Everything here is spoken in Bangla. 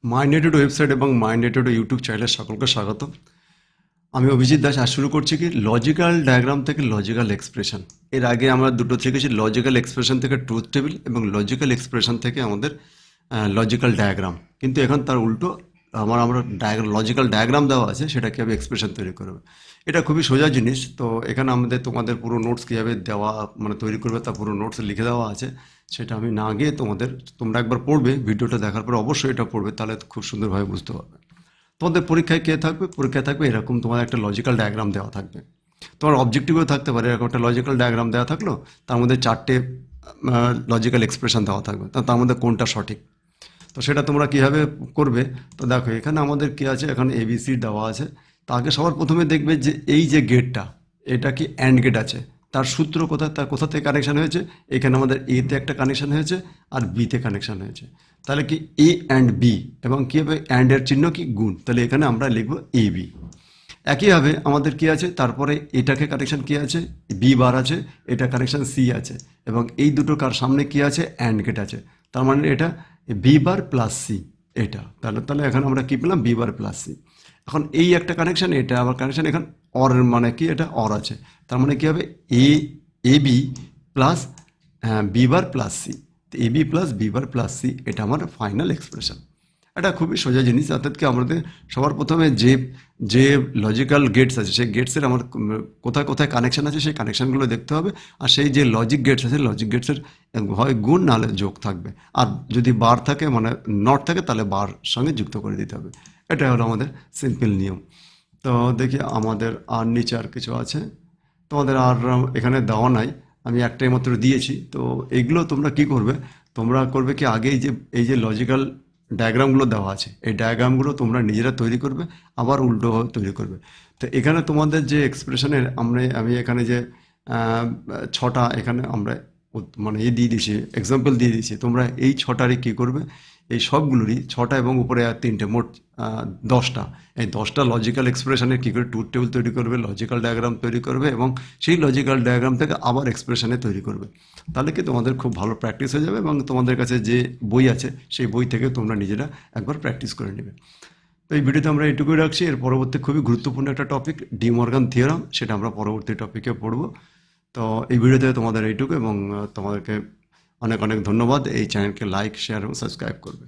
মাইন্ডেড ওয়েবসাইট এবং মাইন্ডেড ইউটিউব চ্যানেলের সকলকে স্বাগত। আমি অভিজিৎ দাস আজ শুরু করছি কি লজিক্যাল ডায়াগ্রাম থেকে লজিক্যাল এক্সপ্রেশন। এর আগে আমরা দুটো শিখেছি, লজিক্যাল এক্সপ্রেশন থেকে ট্রুথ টেবিল এবং লজিক্যাল এক্সপ্রেশন থেকে আমাদের লজিক্যাল ডায়াগ্রাম। কিন্তু এখন তার উল্টো আমরা লজিক্যাল ডায়াগ্রাম দেওয়া আছে, সেটা কীভাবে এক্সপ্রেশন তৈরি করবে। এটা খুবই সোজা জিনিস। তো এখানে তোমাদের পুরো নোটস কীভাবে দেওয়া তৈরি করবে তা পুরো নোটস লিখে দেওয়া আছে। সেটা আমি না গিয়ে তোমরা একবার পড়বে, ভিডিওটা দেখার পর অবশ্যই এটা পড়বে, তাহলে খুব সুন্দরভাবে বুঝতে পারবে। তোমাদের পরীক্ষায় পরীক্ষায় থাকবে এরকম তোমার একটা লজিক্যাল ডায়াগ্রাম দেওয়া থাকবে। তোমার অবজেক্টিভও থাকতে পারে এরকম একটা লজিক্যাল ডায়াগ্রাম দেওয়া থাকলো, তার মধ্যে 4টে লজিক্যাল এক্সপ্রেশন দেওয়া থাকবে, তার মধ্যে কোনটা সঠিক। তো সেটা তোমরা কীভাবে করবে, তো দেখো এখানে আমাদের কী আছে, এখানে এবিসি দেওয়া আছে। তো আগে সবার প্রথমে দেখবে যে এই যে গেটটা, এটা কি অ্যান্ড গেট আছে, তার সূত্র কোথায়, তার কোথা থেকে কানেকশান হয়েছে। এখানে আমাদের এতে একটা কানেকশান হয়েছে আর বিতে কানেকশান হয়েছে। তাহলে কি এ অ্যান্ড বি, এবং কী হবে অ্যান্ডের চিহ্ন কি গুণ, তাহলে এখানে আমরা লিখব এ বি। একইভাবে আমাদের কি আছে, তারপরে এটাকে কানেকশান কি আছে, বি বার আছে, এটা কানেকশান সি আছে, এবং এই দুটো কার সামনে কি আছে, অ্যান্ড গেট আছে। তার মানে এটা বি বার প্লাস সি, এটা তাহলে তাহলে এখন আমরা কী পেলাম, বি বার প্লাস সি। এখন এই একটা কানেকশান, এটা আবার কানেকশান, এখন অর মানে কি, এটা অর আছে। তার মানে কী হবে A B plus B bar plus C, A B plus B bar plus C, এটা আমার ফাইনাল এক্সপ্রেশন। এটা খুবই সোজা জিনিস। অর্থাৎ কি আমাদের সবার প্রথমে যে যে লজিক্যাল গেটস আছে, সেই গেটসের আমার কোথায় কোথায় কানেকশান আছে, সেই কানেকশানগুলো দেখতে হবে। আর সেই যে লজিক গেটস আছে, লজিক গেটসের হয় গুণ নাহলে যোগ থাকবে, আর যদি বার থাকে মানে নট থাকে, তাহলে বার সঙ্গে যুক্ত করে দিতে হবে। এটা হলো আমাদের সিম্পল নিয়ম। তো দেখি আমাদের আর নিচে আর কিছু আছে, তোমাদের আর এখানে দেওয়া নাই, আমি একটাই মাত্র দিয়েছি। তো এইগুলো তোমরা কি করবে, তোমরা করবে কি আগে এই যে লজিক্যাল ডায়াগ্রামগুলো দেওয়া আছে, এই ডায়াগ্রামগুলো তোমরা নিজেরা তৈরি করবে, আবার উল্টোভাবে তৈরি করবে। তো এখানে তোমাদের যে এক্সপ্রেশনের আমি এখানে যে 6টা এখানে আমরা দিয়ে দিয়েছি, এক্সাম্পল দিয়ে দিয়েছি। তোমরা এই 6টারই কী করবে, এই সবগুলোরই 6টা এবং উপরে আর 3টে, মোট 10টা। এই 10টা লজিক্যাল এক্সপ্রেশনের কী করে ট্রুথ টেবিল তৈরি করবে, লজিক্যাল ডায়াগ্রাম তৈরি করবে, এবং সেই লজিক্যাল ডায়াগ্রাম থেকে আবার এক্সপ্রেশনে তৈরি করবে। তাহলে কি তোমাদের খুব ভালো প্র্যাকটিস হয়ে যাবে, এবং তোমাদের কাছে যে বই আছে সেই বই থেকে তোমরা নিজেরা একবার প্র্যাকটিস করে নেবে। তো এই ভিডিওতে আমরা এইটুকুই রাখছি। এর পরবর্তী খুবই গুরুত্বপূর্ণ একটা টপিক, ডি মর্গান থিওরাম, সেটা আমরা পরবর্তী টপিকে পড়ব। তো এই ভিডিওতে তোমাদের এইটুকু, এবং তোমাদেরকে অনেক অনেক ধন্যবাদ। এই চ্যানেলকে লাইক, শেয়ার এবং সাবস্ক্রাইব করবে।